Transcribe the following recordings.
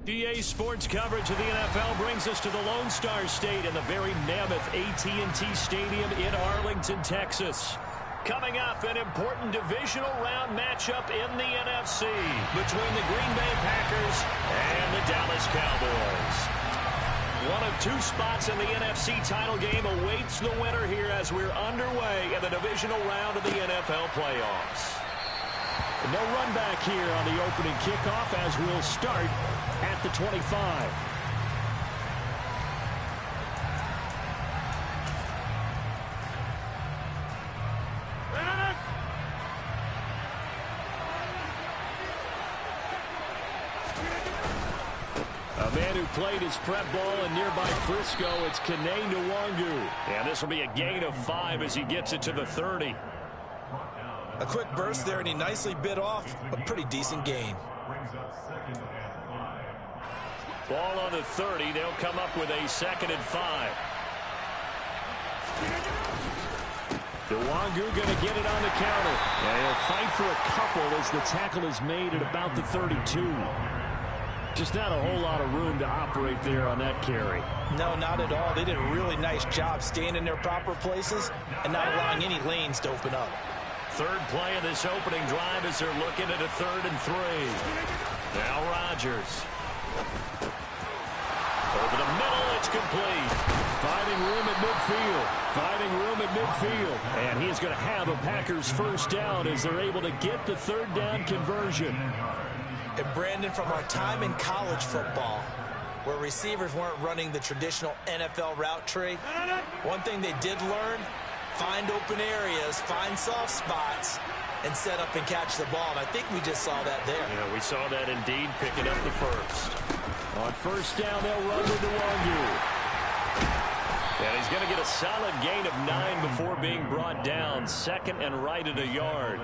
EA Sports coverage of the NFL brings us to the Lone Star State in the very mammoth AT&T Stadium in Arlington, Texas. Coming up, an important divisional round matchup in the NFC between the Green Bay Packers and the Dallas Cowboys. One of two spots in the NFC title game awaits the winner here as we're underway in the divisional round of the NFL playoffs. No run back here on the opening kickoff as we'll start at the 25. A man who played his prep ball in nearby Frisco, it's Kene Nwangu. And this will be a gain of 5 as he gets it to the 30. A quick burst there, and he nicely bit off a pretty decent gain. Ball on the 30. They'll come up with a 2nd and 5. Nwangu going to get it on the counter. And he'll fight for a couple as the tackle is made at about the 32. Just not a whole lot of room to operate there on that carry. No, not at all. They did a really nice job staying in their proper places and not allowing any lanes to open up. Third play of this opening drive as they're looking at a 3rd and 3. Now Rodgers. Over the middle, it's complete. Finding room at midfield. Finding room at midfield. And he's going to have a Packers first down as they're able to get the 3rd down conversion. And Brandon, from our time in college football, where receivers weren't running the traditional NFL route tree, one thing they did learn: find open areas, find soft spots, and set up and catch the ball. And I think we just saw that there. Yeah, we saw that indeed, picking up the first. On first down, they'll run to Nwangu. And he's going to get a solid gain of 9 before being brought down. 2nd and right at a yard.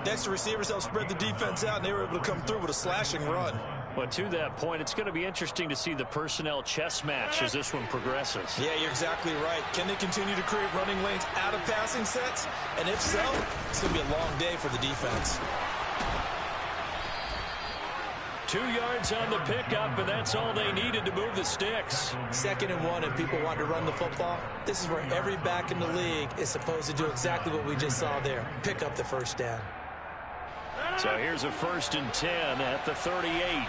Next, the receivers helped spread the defense out, and they were able to come through with a slashing run. But to that point, it's going to be interesting to see the personnel chess match as this one progresses. Yeah, you're exactly right. Can they continue to create running lanes out of passing sets? And if so, it's going to be a long day for the defense. 2 yards on the pickup, and that's all they needed to move the sticks. 2nd and 1, if people want to run the football, this is where every back in the league is supposed to do exactly what we just saw there. Pick up the first down. So here's a 1st and 10 at the 38.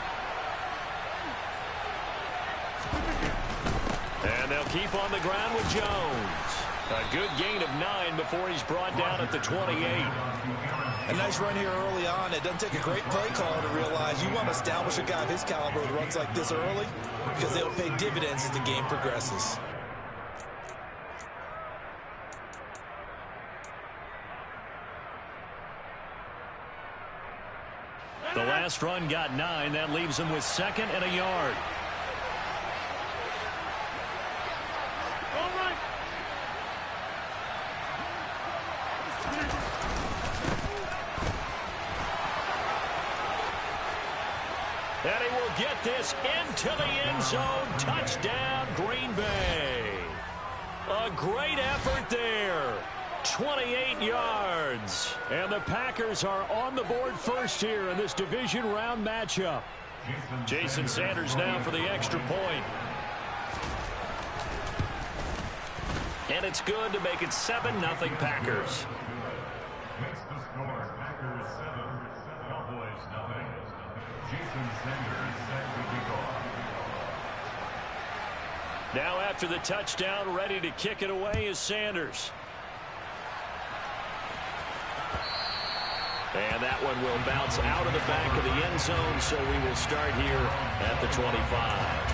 And they'll keep on the ground with Jones. A good gain of 9 before he's brought down at the 28. A nice run here early on. It doesn't take a great play caller to realize you want to establish a guy of his caliber with runs like this early, because they'll pay dividends as the game progresses. The last run got 9. That leaves him with 2nd and a yard. And he will get this into the end zone. Touchdown, Green Bay. A great effort there. 28 yards. And the Packers are on the board first here in this division round matchup. Jason Sanders now for the extra point. And it's good to make it 7-0 Packers. Now after the touchdown, ready to kick it away is Sanders. And that one will bounce out of the back of the end zone, so we will start here at the 25.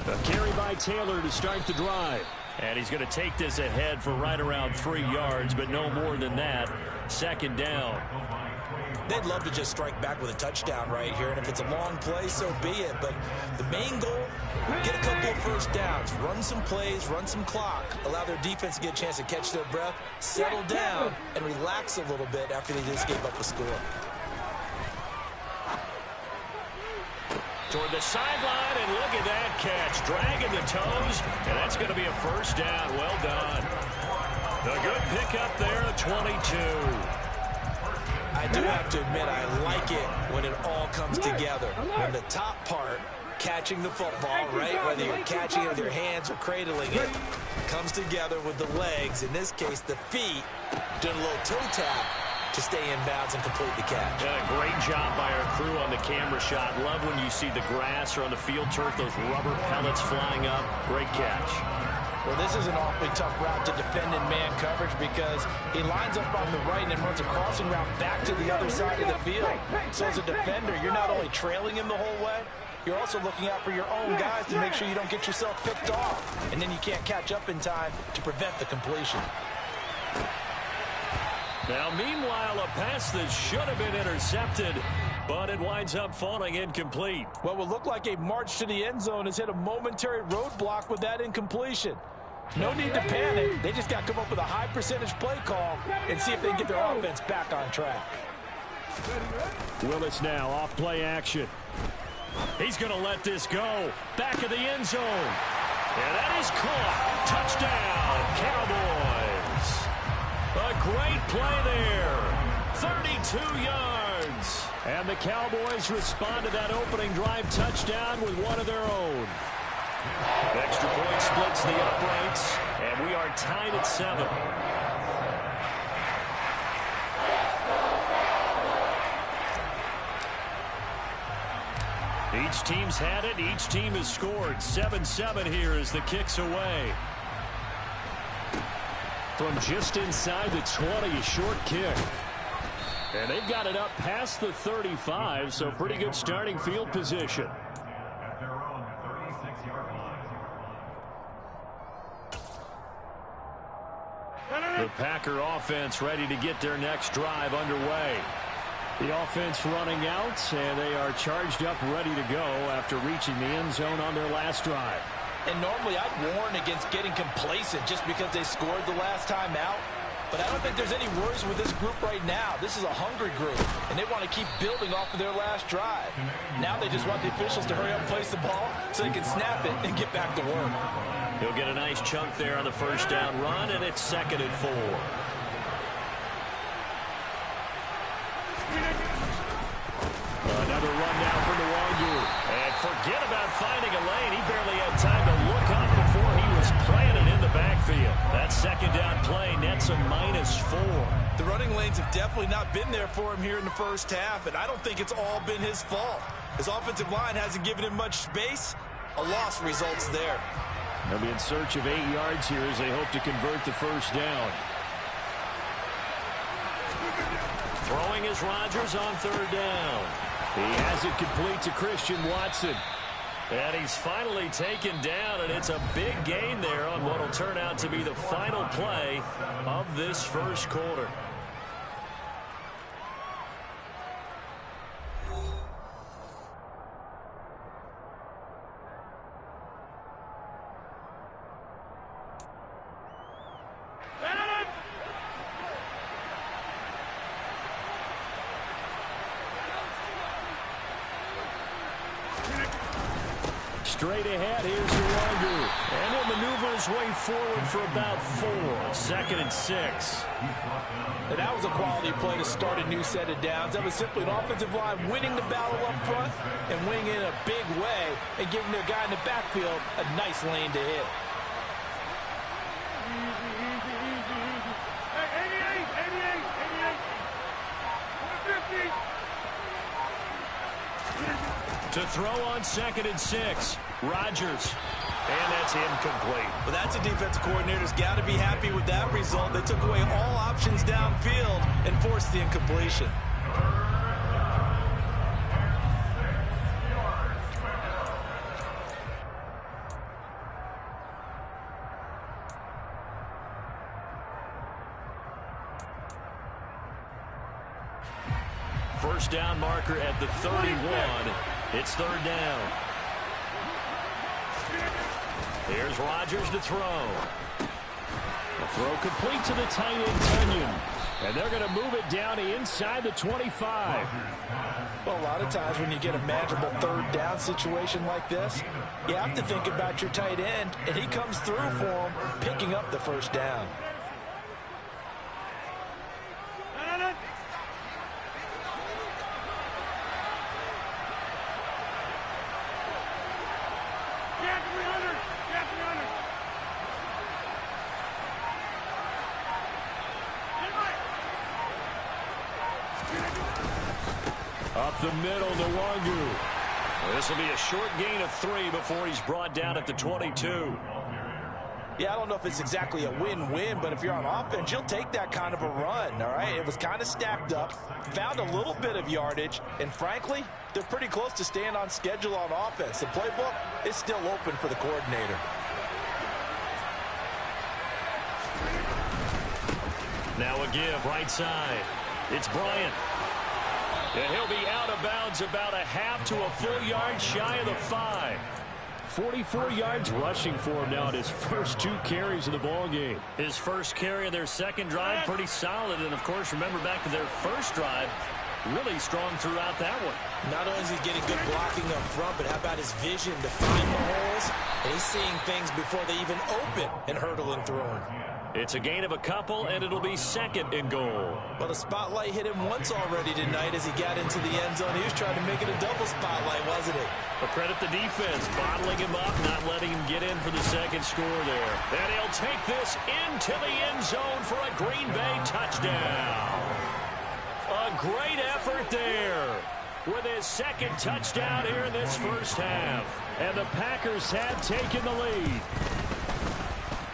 A carry by Taylor to start the drive. And he's going to take this ahead for right around 3 yards, but no more than that. 2nd down. They'd love to just strike back with a touchdown right here, and if it's a long play, so be it. But the main goal, get a couple of first downs, run some plays, run some clock, allow their defense to get a chance to catch their breath, settle down, and relax a little bit after they just gave up a score. Toward the sideline, and look at that catch. Dragging the toes, and that's going to be a first down. Well done. A good pickup there at 22. I do have to admit, I like it when it all comes together. When the top part, catching the football, right, whether you're catching it with your hands or cradling it, comes together with the legs, in this case the feet, doing a little toe tap to stay in bounds and complete the catch. Yeah, great job by our crew on the camera shot. Love when you see the grass or on the field turf, those rubber pellets flying up. Great catch. Well, this is an awfully tough route to defend in man coverage because he lines up on the right and then runs a crossing route back to the other side of the field. So as a defender, you're not only trailing him the whole way, you're also looking out for your own guys to make sure you don't get yourself picked off. And then you can't catch up in time to prevent the completion. Now, meanwhile, a pass that should have been intercepted, but it winds up falling incomplete. What would look like a march to the end zone has hit a momentary roadblock with that incompletion. No need to panic. They just got to come up with a high percentage play call and see if they can get their offense back on track. Willis now off play action. He's going to let this go. Back of the end zone. And that is caught. Touchdown, Cowboys. A great play there. 32 yards. And the Cowboys respond to that opening drive touchdown with one of their own. Extra point splits the uprights, and we are tied at 7. Each team's had it. Each team has scored. 7-7 here as the kick's away. From just inside the 20, a short kick. And they've got it up past the 35, so pretty good starting field position. The Packer offense ready to get their next drive underway. The offense running out, and they are charged up, ready to go after reaching the end zone on their last drive. And normally I'd warn against getting complacent just because they scored the last time out. But I don't think there's any worries with this group right now. This is a hungry group, and they want to keep building off of their last drive. Now they just want the officials to hurry up and place the ball so they can snap it and get back to work. He'll get a nice chunk there on the first down run, and it's 2nd and 4. Another run now for Nwangu. And forget about finding a lane. He barely had time to look up before he was planted in the backfield. That second down play nets a -4. The running lanes have definitely not been there for him here in the first half, and I don't think it's all been his fault. His offensive line hasn't given him much space. A loss results there. They'll be in search of 8 yards here as they hope to convert the first down. Throwing is Rodgers on 3rd down. He has it complete to Christian Watson. And he's finally taken down, and it's a big gain there on what will turn out to be the final play of this first quarter. Straight ahead, here's Nwangu. And he'll maneuver his way forward for about 4. 2nd and 6. And that was a quality play to start a new set of downs. That was simply an offensive line winning the battle up front and winning in a big way and giving their guy in the backfield a nice lane to hit. To throw on 2nd and 6. Rodgers. And that's incomplete. But that's a defense coordinator's got to be happy with that result. They took away all options downfield and forced the incompletion. First down marker at the 31. It's 3rd down. Here's Rodgers to throw. The throw complete to the tight end, Tunyon. And they're going to move it down to inside the 25. Well, a lot of times when you get a manageable third down situation like this, you have to think about your tight end, and he comes through for him, picking up the first down. Up the middle, Nwangu. This will be a short gain of 3 before he's brought down at the 22. Yeah, I don't know if it's exactly a win-win, but if you're on offense, you'll take that kind of a run, all right? It was kind of stacked up, found a little bit of yardage, and frankly, they're pretty close to staying on schedule on offense. The playbook is still open for the coordinator. Now a give, right side. It's Bryant. And he'll be out of bounds about a half to a full yard shy of the 5. 44 yards rushing for him now at his first 2 carries of the ball game. His first carry of their second drive, pretty solid. And, of course, remember back to their first drive, really strong throughout that one. Not only is he getting good blocking up front, but how about his vision to find the holes? And he's seeing things before they even open and hurdling through them. It's a gain of a couple, and it'll be second and goal. Well, the spotlight hit him once already tonight as he got into the end zone. He was trying to make it a double spotlight, wasn't he? But credit the defense, bottling him up, not letting him get in for the second score there. And he'll take this into the end zone for a Green Bay touchdown. A great effort there with his second touchdown here in this first half. And the Packers have taken the lead.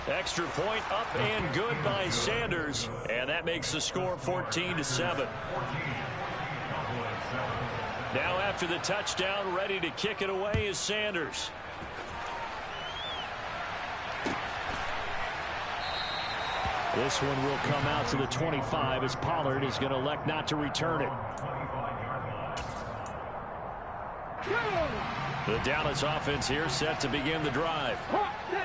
Extra point up and good by Sanders, and that makes the score 14-7. Now after the touchdown, ready to kick it away is Sanders. This one will come out to the 25 as Pollard is going to elect not to return it. The Dallas offense here set to begin the drive.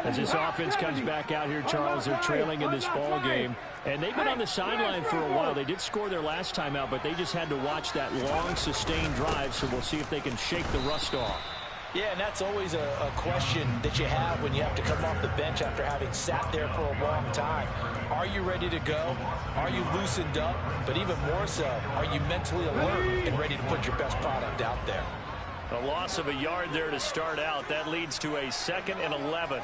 As this offense comes back out here, Charles, they're trailing in this ball game. And they've been on the sideline for a while. They did score their last time out, but they just had to watch that long, sustained drive, so we'll see if they can shake the rust off. Yeah, and that's always a question that you have when you have to come off the bench after having sat there for a long time. Are you ready to go? Are you loosened up? But even more so, are you mentally alert and ready to put your best product out there? A loss of a yard there to start out. That leads to a 2nd and 11.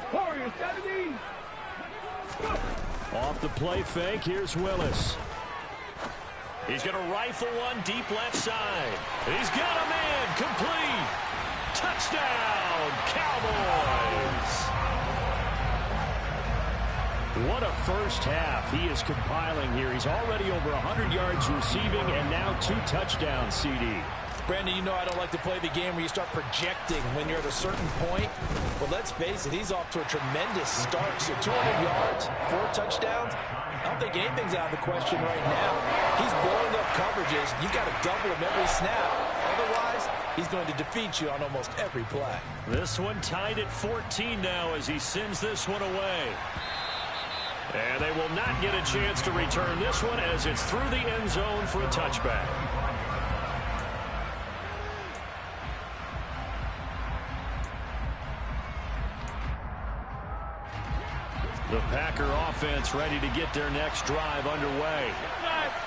Off the play fake, here's Willis. He's going to rifle one deep left side. He's got a man, complete. Touchdown, Cowboys. What a first half he is compiling here. He's already over 100 yards receiving and now 2 touchdowns, CD. Brandon, you know I don't like to play the game where you start projecting when you're at a certain point. But let's face it, he's off to a tremendous start. So 200 yards, 4 touchdowns. I don't think anything's out of the question right now. He's blowing up coverages. You've got to double him every snap. Otherwise, he's going to defeat you on almost every play. This one tied at 14 now as he sends this one away. And they will not get a chance to return this one as it's through the end zone for a touchback. The Packer offense ready to get their next drive underway.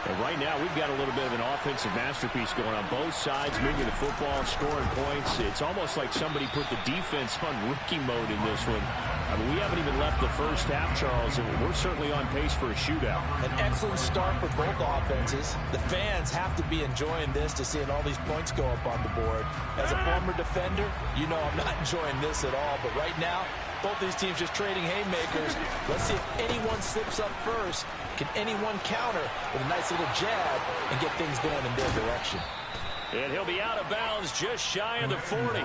And right now, we've got a little bit of an offensive masterpiece going on. Both sides moving the football, scoring points. It's almost like somebody put the defense on rookie mode in this one. I mean, we haven't even left the first half, Charles, and we're certainly on pace for a shootout. An excellent start for both offenses. The fans have to be enjoying this to seeing all these points go up on the board. As a former defender, you know I'm not enjoying this at all. But right now, both these teams just trading haymakers. Let's see if anyone slips up first. Can anyone counter with a nice little jab and get things going in their direction? And he'll be out of bounds just shy of the 40.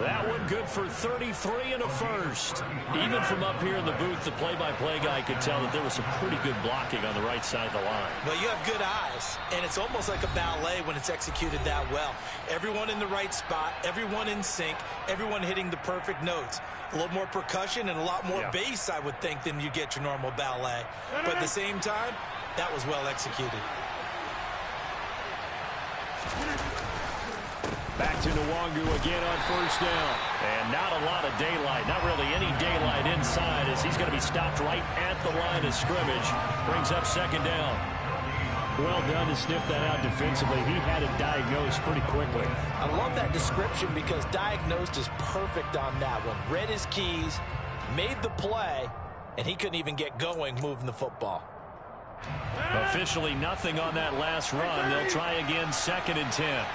That one good for 33 and a first. Even from up here in the booth, the play-by-play guy could tell that there was some pretty good blocking on the right side of the line. Well, you have good eyes, and it's almost like a ballet when it's executed that well. Everyone in the right spot, everyone in sync, everyone hitting the perfect notes. A little more percussion and a lot more bass, I would think, than you get your normal ballet. But at the same time, that was well executed. Back to Nwangu again on first down. And not a lot of daylight. Not really any daylight inside as he's going to be stopped right at the line of scrimmage. Brings up second down. Well done to sniff that out defensively. He had it diagnosed pretty quickly. I love that description because diagnosed is perfect on that one. Read his keys, made the play, and he couldn't even get going moving the football. Officially nothing on that last run. They'll try again, 2nd and 10.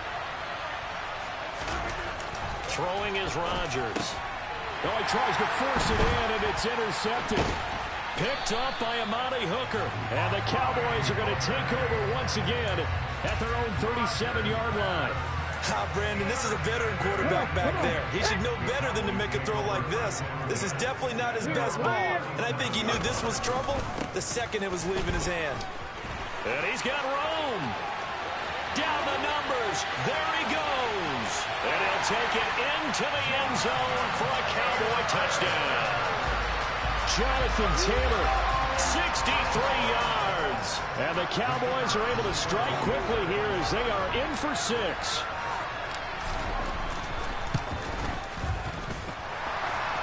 Throwing is Rodgers. Oh, he tries to force it in, and it's intercepted. Picked up by Amani Hooker. And the Cowboys are going to take over once again at their own 37-yard line. Brandon, this is a veteran quarterback back there. He should know better than to make a throw like this. This is definitely not his best ball. And I think he knew this was trouble the second it was leaving his hand. And he's got room. Down the numbers. There he goes. And he'll take it into the end zone for a Cowboy touchdown. Jonathan Taylor, 63 yards. And the Cowboys are able to strike quickly here as they are in for 6.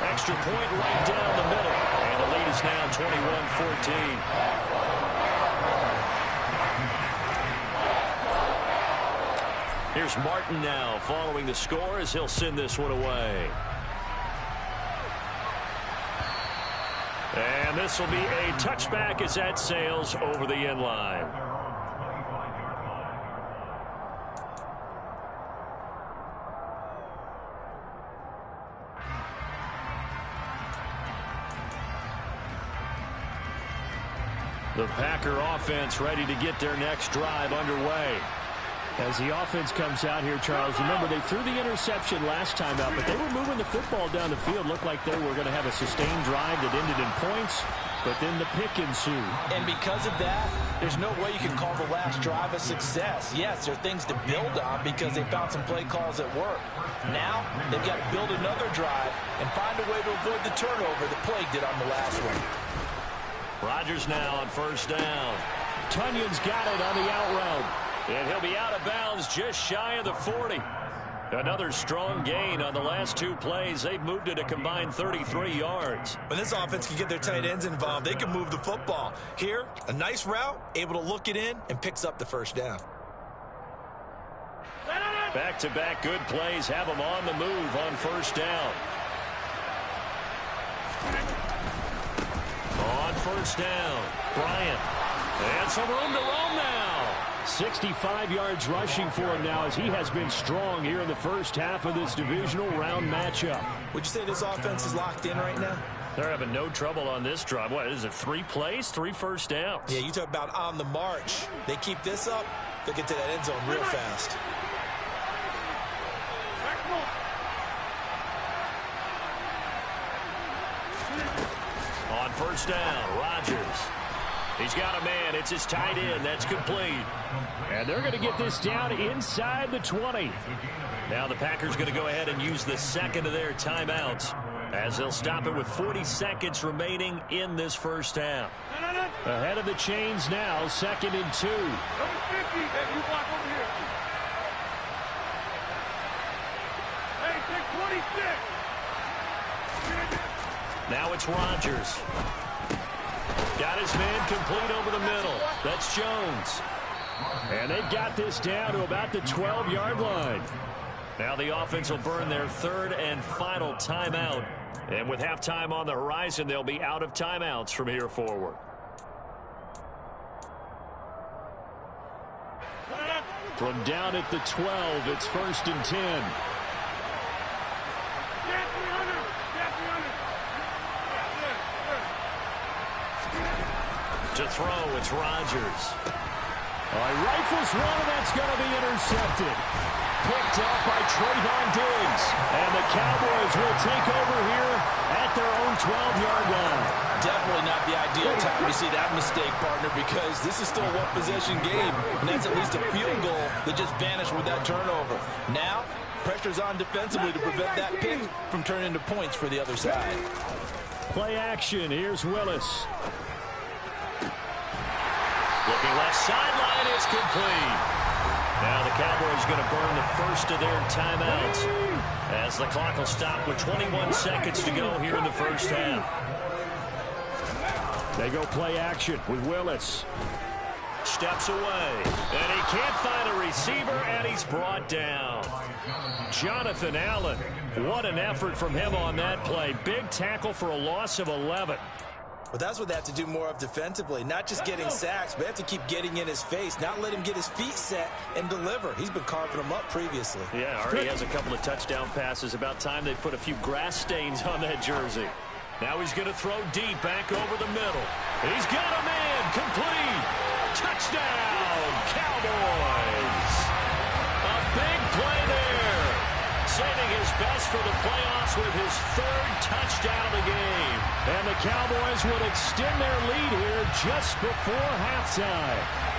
Extra point right down the middle. And the lead is now 21-14. Here's Martin now following the score as he'll send this one away. And this will be a touchback as that sails over the end line. The Packer offense ready to get their next drive underway. As the offense comes out here, Charles, remember they threw the interception last time out, but they were moving the football down the field. Looked like they were going to have a sustained drive that ended in points, but then the pick ensued. And because of that, there's no way you can call the last drive a success. Yes, there are things to build on because they found some play calls that work. Now, they've got to build another drive and find a way to avoid the turnover that plagued it on the last one. Rodgers now on first down. Tunyon's got it on the out route. And he'll be out of bounds just shy of the 40. Another strong gain on the last 2 plays. They've moved it a combined 33 yards. When this offense can get their tight ends involved, they can move the football. Here, a nice route, able to look it in, and picks up the first down. Back-to-back good plays have them on the move on first down. On first down, Bryant. And some room to roam now. 65 yards rushing for him now as he has been strong here in the first half of this divisional round matchup. Would you say this offense is locked in right now? They're having no trouble on this drive. What is it, 3 plays, 3 first downs? Yeah, you talk about on the march. They keep this up, they'll get to that end zone real fast. On first down, Rodgers. He's got a man. It's his tight end. That's complete. And they're going to get this down inside the 20. Now the Packers going to go ahead and use the second of their timeouts as they'll stop it with 40 seconds remaining in this first half. Ahead of the chains now, 2nd and 2. Now it's Rodgers. Got his man complete over the middle. That's Jones. And they've got this down to about the 12-yard line. Now the offense will burn their 3rd and final timeout. And with halftime on the horizon, they'll be out of timeouts from here forward. From down at the 12, it's 1st and 10. To throw, it's Rodgers. He rifles one, and that's going to be intercepted. Picked up by Trayvon Diggs. And the Cowboys will take over here at their own 12-yard line. Definitely not the ideal time to see that mistake, partner, because this is still a one-possession game, and that's at least a field goal that just vanished with that turnover. Now, pressure's on defensively to prevent that pick from turning into points for the other side. Play action. Here's Willis. Looking left sideline, it's complete. Now the Cowboys going to burn the first of their timeouts as the clock will stop with 21 seconds to go here in the first half. They go play action with Willis. Steps away, and he can't find a receiver, and he's brought down. Jonathan Allen, what an effort from him on that play. Big tackle for a loss of 11. But that's what they have to do more of defensively, not just getting sacks, but they have to keep getting in his face, not let him get his feet set and deliver. He's been carving them up previously. Yeah, already has a couple of touchdown passes. About time they put a few grass stains on that jersey. Now he's going to throw deep back over the middle. He's got a man, complete. Touchdown, Cowboys. A big play there. Saving his best for the playoffs with his third touchdown of the game. And the Cowboys will extend their lead here just before halftime.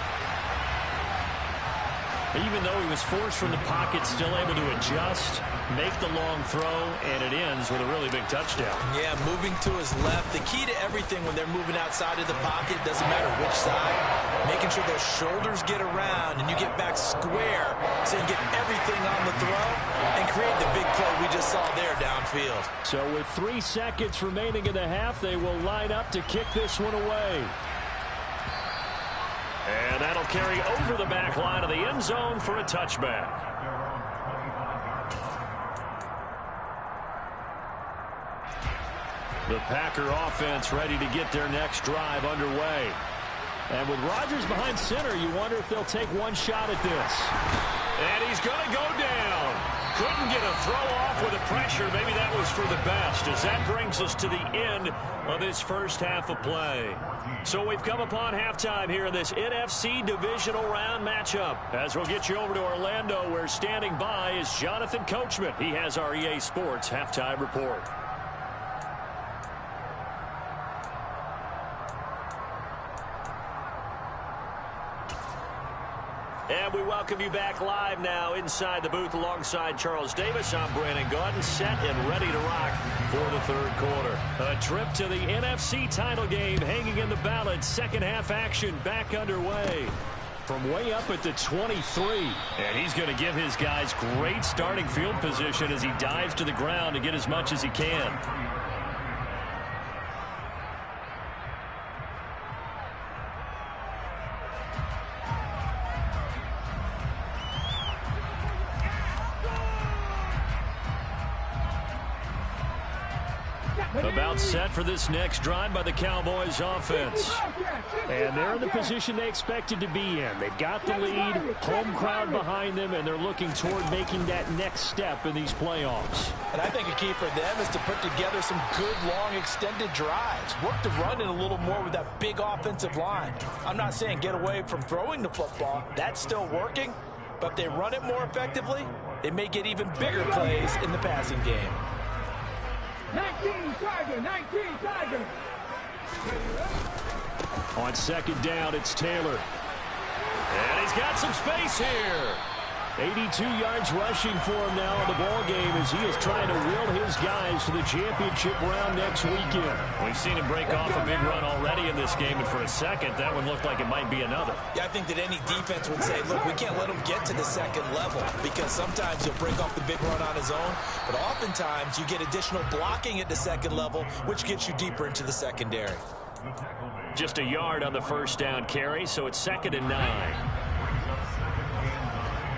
Even though he was forced from the pocket, still able to adjust, make the long throw, and it ends with a really big touchdown. Yeah, moving to his left. The key to everything when they're moving outside of the pocket, doesn't matter which side, making sure those shoulders get around and you get back square so you get everything on the throw and create the big play we just saw there downfield. So with 3 seconds remaining in the half, they will line up to kick this one away. And that'll carry over the back line of the end zone for a touchback. The Packer offense ready to get their next drive underway. And with Rodgers behind center, you wonder if they'll take one shot at this. And he's going to go down. Couldn't get a throw off with the pressure. Maybe that was for the best, as that brings us to the end of this first half of play. So we've come upon halftime here in this NFC Divisional Round matchup. As we'll get you over to Orlando, where standing by is Jonathan Coachman. He has our EA Sports halftime report. And we welcome you back live now inside the booth alongside Charles Davis. I'm Brandon Gaudin, set and ready to rock for the third quarter. A trip to the NFC title game hanging in the balance. Second half action back underway. From way up at the 23. And he's going to give his guys great starting field position as he dives to the ground to get as much as he can. About set for this next drive by the Cowboys offense. And they're in the position they expected to be in. They've got the lead, home crowd behind them, and they're looking toward making that next step in these playoffs. And I think a key for them is to put together some good, long, extended drives. Work the run in a little more with that big offensive line. I'm not saying get away from throwing the football. That's still working. But if they run it more effectively, they may get even bigger plays in the passing game. 19 Tiger. On second down, it's Taylor. And he's got some space here. 82 yards rushing for him now in the ball game as he is trying to will his guys to the championship round next weekend. We've seen him break off a big run already in this game, and for a second, that one looked like it might be another. Yeah, I think that any defense would say, look, we can't let him get to the second level, because sometimes he'll break off the big run on his own, but oftentimes you get additional blocking at the second level, which gets you deeper into the secondary. Just a yard on the first down carry, so it's 2nd and 9.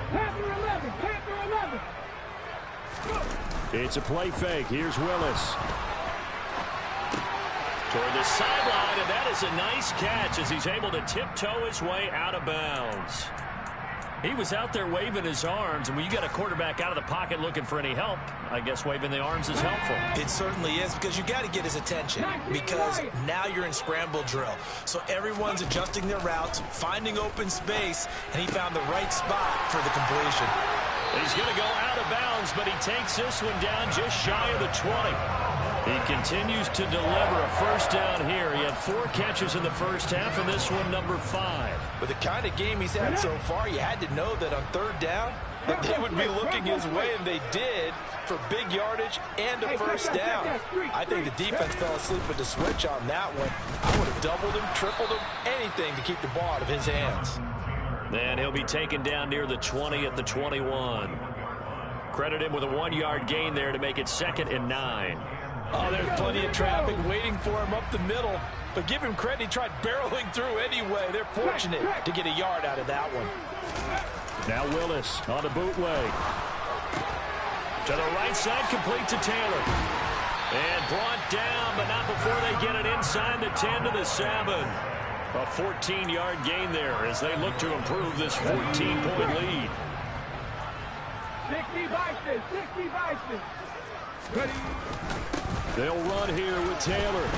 Panther 11. It's a play fake. Here's Willis. Toward the sideline, and that is a nice catch as he's able to tiptoe his way out of bounds. He was out there waving his arms, and when you got a quarterback out of the pocket looking for any help, I guess waving the arms is helpful. It certainly is, because you got to get his attention, because now you're in scramble drill. So everyone's adjusting their routes, finding open space, and he found the right spot for the completion. He's going to go out of bounds, but he takes this one down just shy of the 20. He continues to deliver a first down here. He had 4 catches in the first half, and this one number 5. With the kind of game he's had so far, you had to know that on third down that they would be looking his way, and they did, for big yardage and a first down. I think the defense fell asleep with the switch on that one. I would have doubled him, tripled him, anything to keep the ball out of his hands. And he'll be taken down near the 20 at the 21. Credit him with a 1-yard gain there to make it 2nd and 9. Oh, there's plenty of traffic waiting for him up the middle. But give him credit, he tried barreling through anyway. They're fortunate to get a yard out of that one. Now Willis on a bootleg. To the right side, complete to Taylor. And brought down, but not before they get it inside the 10 to the 7. A 14-yard gain there as they look to improve this 14-point lead. 60 Bison, 60 Bison. Ready. They'll run here with Taylor.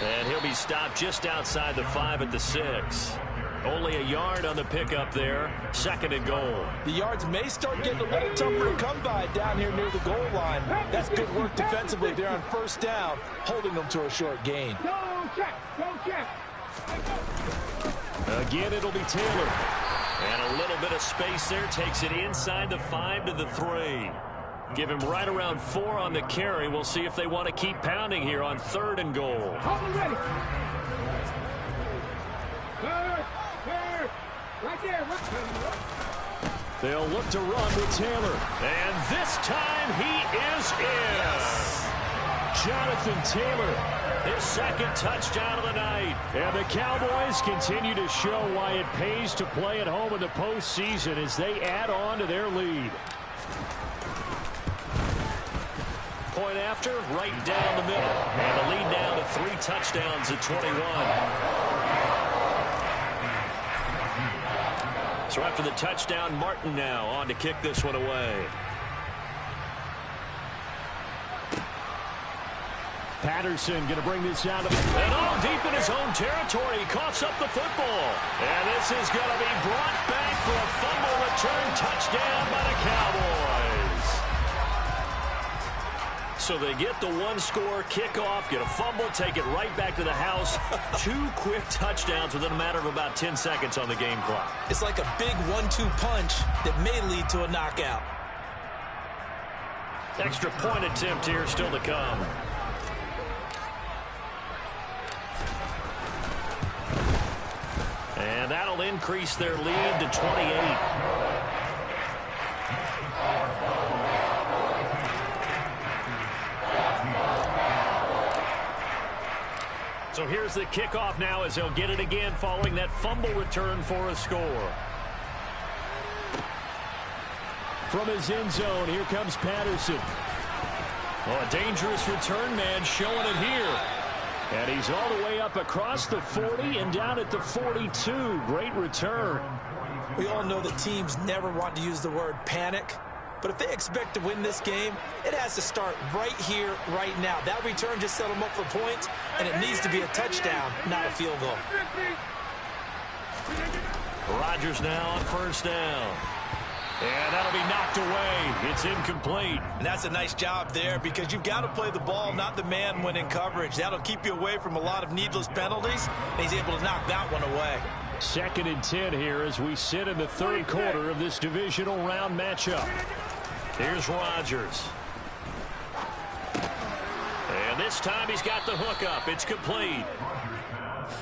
And he'll be stopped just outside the 5 at the 6. Only a yard on the pickup there. 2nd and goal. The yards may start getting a little tougher to come by down here near the goal line. That's good work defensively there on first down, holding them to a short gain. Go check, go check. Again, it'll be Taylor. And a little bit of space there. Takes it inside the 5 to the 3. Give him right around 4 on the carry. We'll see if they want to keep pounding here on 3rd and goal. Ready. Right there. They'll look to run with Taylor. And this time he is in. Yes. Jonathan Taylor. His 2nd touchdown of the night. And the Cowboys continue to show why it pays to play at home in the postseason as they add on to their lead. Point after, right down the middle. And the lead down to 3 touchdowns at 21. So after the touchdown, Martin now on to kick this one away. Patterson going to bring this out of the... And all deep in his own territory. He coughs up the football. And this is going to be brought back for a fumble return touchdown by the Cowboys. So they get the 1-score kickoff, get a fumble, take it right back to the house. 2 quick touchdowns within a matter of about 10 seconds on the game clock. It's like a big 1-2 punch that may lead to a knockout. Extra point attempt here still to come. And that'll increase their lead to 28. So here's the kickoff now as they'll get it again following that fumble return for a score. From his end zone, here comes Patterson. Oh, a dangerous return man showing it here. And he's all the way up across the 40 and down at the 42. Great return. We all know that teams never want to use the word panic. But if they expect to win this game, it has to start right here, right now. That return just set them up for points, and it needs to be a touchdown, not a field goal. Rodgers now on first down. And that'll be knocked away. It's incomplete. And that's a nice job there because you've got to play the ball, not the man when in coverage. That'll keep you away from a lot of needless penalties, and he's able to knock that one away. 2nd and 10 here as we sit in the 3rd quarter of this divisional round matchup. Here's Rodgers. And this time he's got the hookup. It's complete.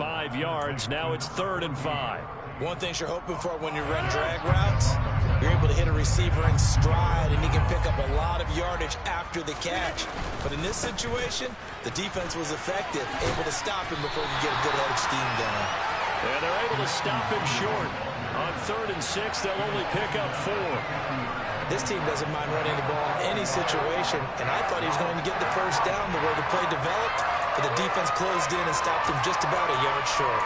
5 yards. Now it's 3rd and 5. One thing you're hoping for when you run drag routes, you're able to hit a receiver in stride, and he can pick up a lot of yardage after the catch. But in this situation, the defense was effective, able to stop him before he could get a good head of steam going. And they're able to stop him short. On 3rd and 6, they'll only pick up 4. This team doesn't mind running the ball in any situation, and I thought he was going to get the first down the way the play developed, but the defense closed in and stopped him just about a yard short.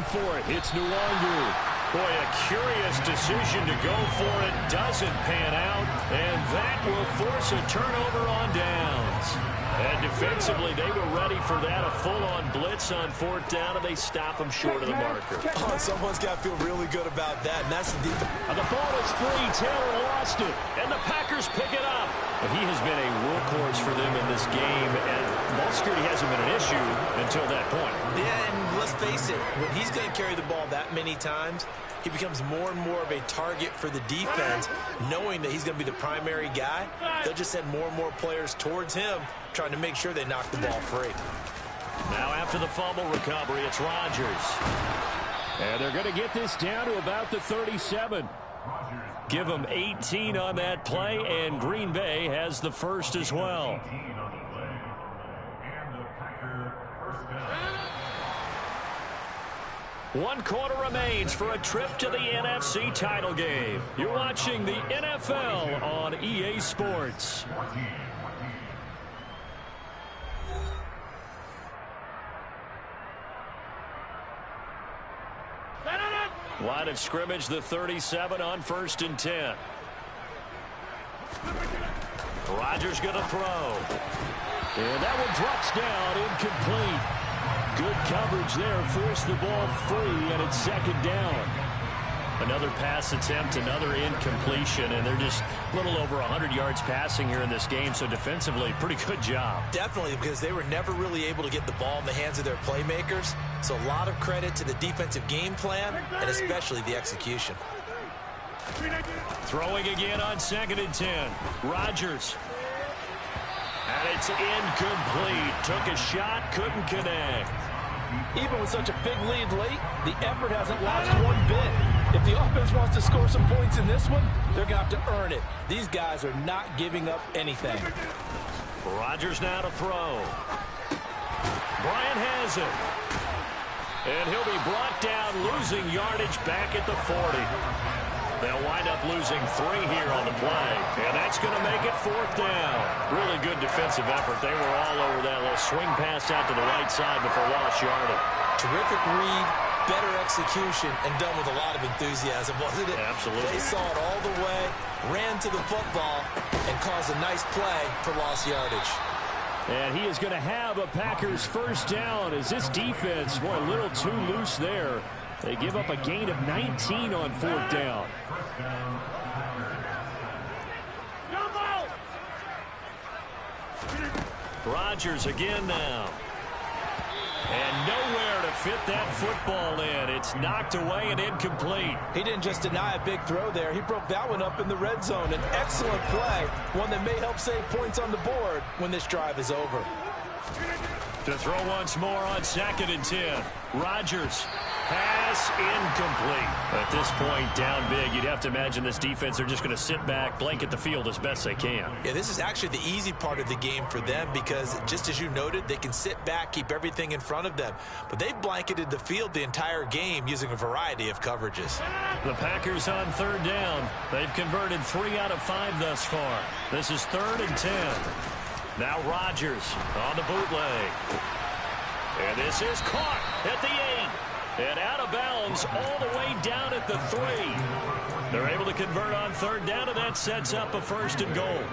for it. It's Nwangu. Boy, a curious decision to go for it. Doesn't pan out, and that will force a turnover on downs. And defensively, they were ready for that, a full-on blitz on 4th down, and they stop them short of the marker. Oh, someone's got to feel really good about that, and that's the defense. And the ball is free. Taylor lost it. And the Packers pick it up. But he has been a workhorse for them in this game, and ball security hasn't been an issue until that point. Yeah, and let's face it, when he's going to carry the ball that many times, he becomes more and more of a target for the defense, knowing that he's going to be the primary guy. They'll just send more and more players towards him, trying to make sure they knock the ball free. Now after the fumble recovery, it's Rodgers. And they're going to get this down to about the 37. Give them 18 on that play, and Green Bay has the first as well. One quarter remains for a trip to the NFC title game. You're watching the NFL on EA Sports. Line of scrimmage, the 37 on 1st and 10. Rodgers going to throw. And that one drops down, incomplete. Good coverage there, forced the ball free, and it's 2nd down. Another pass attempt, another incompletion, and they're just a little over 100 yards passing here in this game, so defensively, pretty good job. Definitely, because they were never really able to get the ball in the hands of their playmakers, so a lot of credit to the defensive game plan, and especially the execution. Throwing again on 2nd and 10. Rodgers. And it's incomplete. Took a shot, couldn't connect. Even with such a big lead late, the effort hasn't lost one bit. If the offense wants to score some points in this one, they're going to have to earn it. These guys are not giving up anything. Rodgers now to throw. Bryant has it. And he'll be brought down, losing yardage back at the 40. They'll wind up losing 3 here on the play. And that's going to make it 4th down. Really good defensive effort. They were all over that little swing pass out to the right side before lost yardage. Terrific read, better execution, and done with a lot of enthusiasm, wasn't it? Absolutely. They saw it all the way, ran to the football, and caused a nice play for lost yardage. And he is going to have a Packers 1st down as this defense, boy, a little too loose there. They give up a gain of 19 on 4th down. Rodgers again now. And nowhere to fit that football in. It's knocked away and incomplete. He didn't just deny a big throw there. He broke that one up in the red zone. An excellent play, one that may help save points on the board when this drive is over. To throw once more on 2nd and 10. Rodgers. Pass incomplete. At this point, down big, you'd have to imagine this defense are just going to sit back, blanket the field as best they can. Yeah, this is actually the easy part of the game for them because, just as you noted, they can sit back, keep everything in front of them. But they've blanketed the field the entire game using a variety of coverages. The Packers on 3rd down. They've converted 3 out of 5 thus far. This is 3rd and 10. Now Rodgers on the bootleg. And this is caught at the 8. And out of bounds all the way down at the 3. They're able to convert on 3rd down, and that sets up a 1st and goal.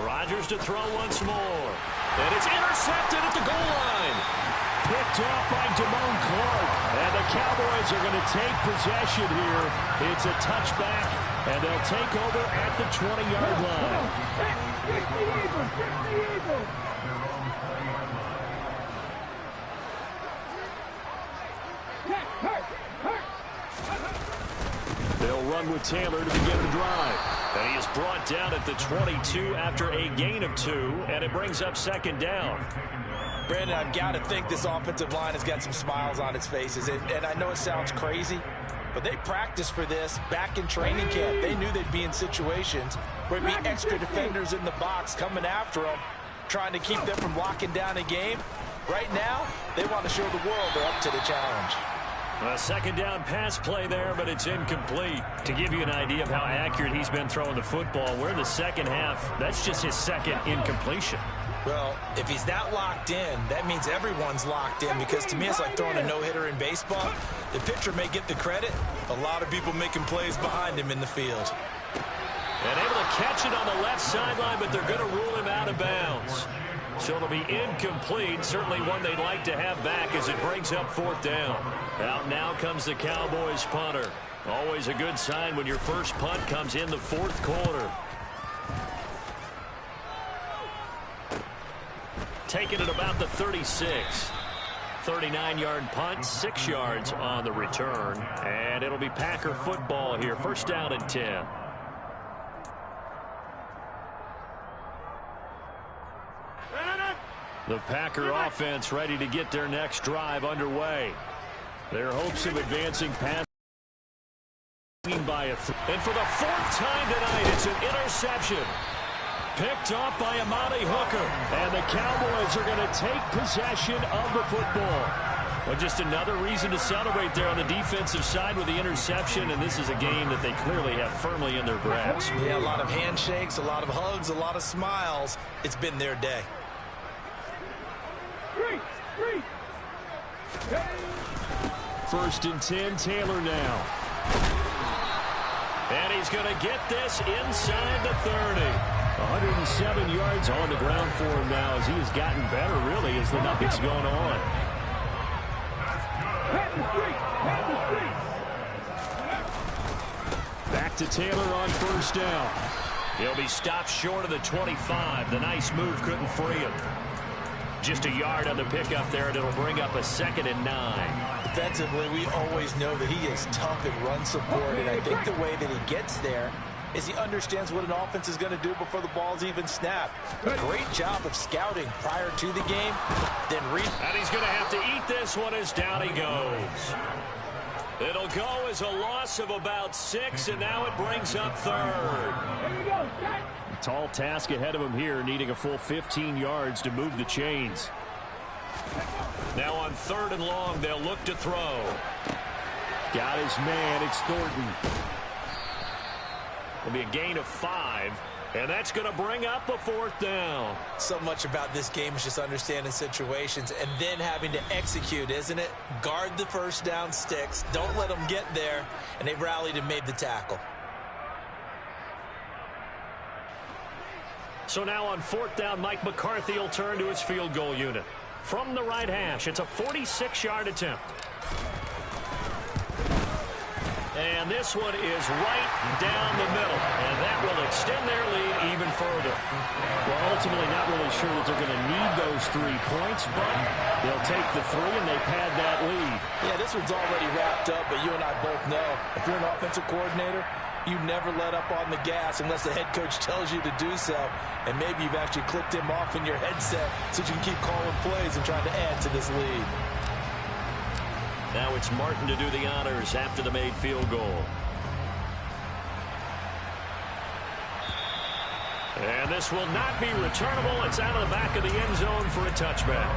Rodgers to throw once more. And it's intercepted at the goal line. Picked off by Damone Clark. And the Cowboys are going to take possession here. It's a touchback, and they'll take over at the 20-yard line. They'll run with Taylor to begin the drive. And he is brought down at the 22 after a gain of 2, and it brings up 2nd down. Brandon, I've got to think this offensive line has got some smiles on its faces. And I know it sounds crazy, but they practiced for this back in training camp. They knew they'd be in situations where there'd be extra defenders in the box coming after them, trying to keep them from locking down a game. Right now, they want to show the world they're up to the challenge. A second down pass play there, but it's incomplete. To give you an idea of how accurate he's been throwing the football, we're in the second half. That's just his second incompletion. Well, if he's that locked in, that means everyone's locked in, because to me it's like throwing a no-hitter in baseball. The pitcher may get the credit. A lot of people making plays behind him in the field. And able to catch it on the left sideline, but they're going to rule him out of bounds. So it'll be incomplete. Certainly one they'd like to have back as it brings up fourth down. Out now comes the Cowboys punter. Always a good sign when your first punt comes in the fourth quarter. Taking it about the 36. 39-yard punt, 6 yards on the return. And it'll be Packer football here. First down and 10. The Packer offense ready to get their next drive underway. Their hopes of advancing past by a and for the fourth time tonight, it's an interception. Picked off by Amani Hooker. And the Cowboys are going to take possession of the football. Well, just another reason to celebrate there on the defensive side with the interception, and this is a game that they clearly have firmly in their grasp. Yeah, a lot of handshakes, a lot of hugs, a lot of smiles. It's been their day. First and 10, Taylor now. And he's going to get this inside the 30. 107 yards on the ground for him now as he has gotten better, really, as the nothing's going on. Back to Taylor on first down. He'll be stopped short of the 25. The nice move couldn't free him. Just a yard on the pickup there, and it'll bring up a 2nd and 9. Defensively, we always know that he is tough in run support, and I think the way that he gets there is he understands what an offense is going to do before the ball's even snapped. A great job of scouting prior to the game. And he's going to have to eat this one as down he goes. It'll go as a loss of about 6, and now it brings up 3rd. A tall task ahead of him here, needing a full 15 yards to move the chains. Now on 3rd and long, they'll look to throw. Got his man, it's Thornton. It'll be a gain of 5, and that's going to bring up a 4th down. So much about this game is just understanding situations and then having to execute, isn't it? Guard the first down sticks. Don't let them get there, and they rallied and made the tackle. So now on 4th down, Mike McCarthy will turn to his field goal unit. From the right hash, it's a 46-yard attempt. And this one is right down the middle. And that will extend their lead even further. Well, ultimately not really sure that they're going to need those 3 points, but they'll take the 3 and they pad that lead. Yeah, this one's already wrapped up, but you and I both know if you're an offensive coordinator, you never let up on the gas unless the head coach tells you to do so. And maybe you've actually clicked him off in your headset so you can keep calling plays and trying to add to this lead. Now it's Martin to do the honors after the made field goal. And this will not be returnable. It's out of the back of the end zone for a touchback.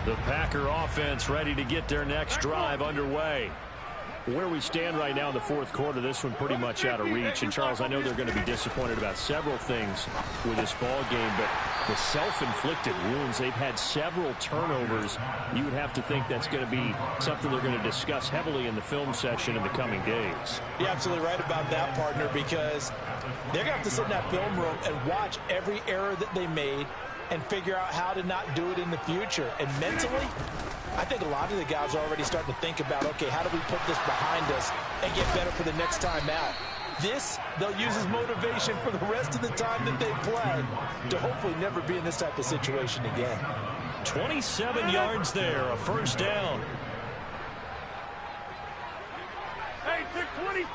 The Packer offense ready to get their next drive underway. Where we stand right now in the fourth quarter, this one pretty much out of reach. And, Charles, I know they're going to be disappointed about several things with this ball game, but the self-inflicted wounds, they've had several turnovers. You would have to think that's going to be something they're going to discuss heavily in the film session in the coming days. You're absolutely right about that, partner, because they're going to have to sit in that film room and watch every error that they made and figure out how to not do it in the future. And mentally, I think a lot of the guys are already starting to think about, okay, how do we put this behind us and get better for the next time out? This, they'll use as motivation for the rest of the time that they play to hopefully never be in this type of situation again. 27 yards there, a first down. Hey, 26.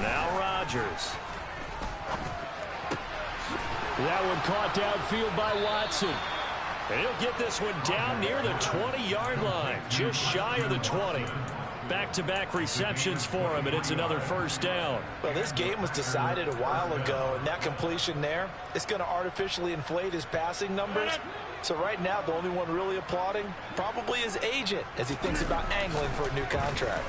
Now Rodgers. That one caught downfield by Watson. And he'll get this one down near the 20-yard line, just shy of the 20. back-to-back receptions for him, and it's another first down. Well, this game was decided a while ago, and that completion there, it's going to artificially inflate his passing numbers. So right now, the only one really applauding probably his agent as he thinks about angling for a new contract.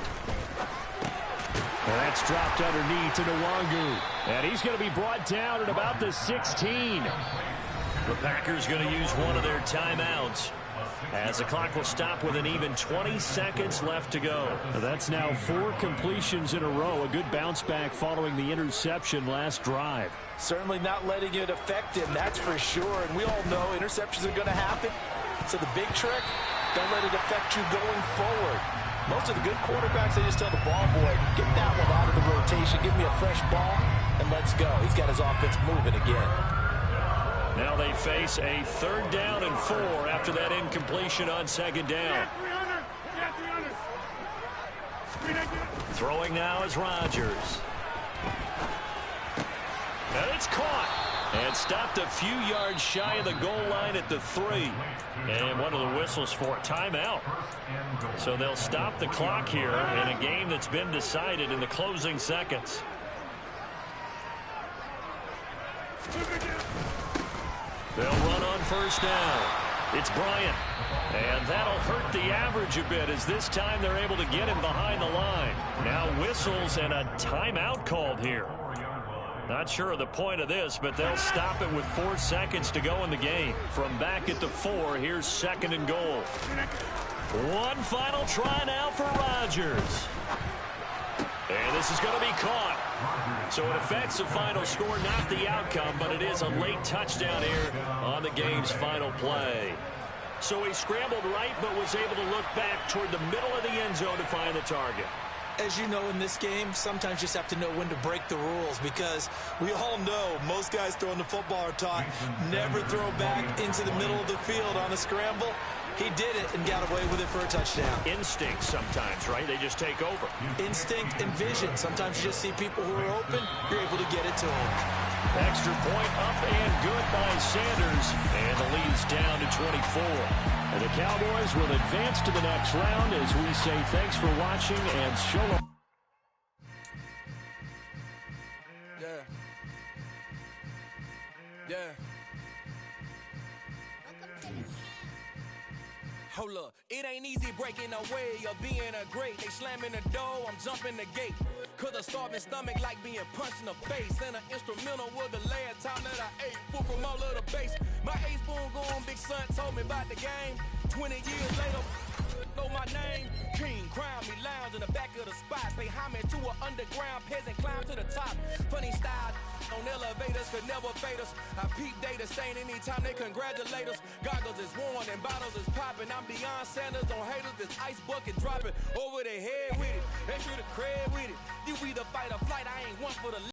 And that's dropped underneath to Nwangu. And he's going to be brought down at about the 16. The Packers going to use one of their timeouts, as the clock will stop with an even 20 seconds left to go. That's now 4 completions in a row. A good bounce back following the interception last drive. Certainly not letting it affect him, that's for sure. And we all know interceptions are going to happen. So the big trick, don't let it affect you going forward. Most of the good quarterbacks, they just tell the ball boy, get that one out of the rotation, give me a fresh ball, and let's go. He's got his offense moving again. Now they face a 3rd down and 4 after that incompletion on 2nd down. Throwing now is Rodgers. And it's caught and stopped a few yards shy of the goal line at the 3. And one of the whistles for a timeout. So they'll stop the clock here in a game that's been decided in the closing seconds. They'll run on 1st down. It's Bryant. And that'll hurt the average a bit, as this time they're able to get him behind the line. Now whistles and a timeout called here. Not sure of the point of this, but they'll stop it with 4 seconds to go in the game. From back at the 4, here's 2nd and goal. One final try now for Rodgers. And this is going to be caught. So it affects the final score, not the outcome, but it is a late touchdown here on the game's final play. So he scrambled right, but was able to look back toward the middle of the end zone to find the target. As you know, in this game, sometimes you just have to know when to break the rules, because we all know most guys throwing the football are taught never throw back into the middle of the field on a scramble. He did it and got away with it for a touchdown. Instinct sometimes, right? They just take over. Instinct and vision. Sometimes you just see people who are open, you're able to get it to them. Extra point up and good by Sanders. And the lead's down to 24. And the Cowboys will advance to the next round as we say thanks for watching and shalom. Yeah. Hold up, it ain't easy breaking away or being a great. They slamming the door, I'm jumping the gate. Cause a starving stomach like being punched in the face. And an instrumental was the last time that I ate food from all of the base. My A-spoon going, big son told me about the game. 20 years later, know my name. King, crown me, lounge in the back of the spot. Pay homage to an underground peasant, climb to the top. Funny style on elevators could never fade us. I peep data stain anytime they congratulate us. Goggles is worn and bottles is popping. I'm beyond Sanders on haters. This ice bucket dropping over their head with it. Extra the cred with it. You either fight or flight. I ain't one for the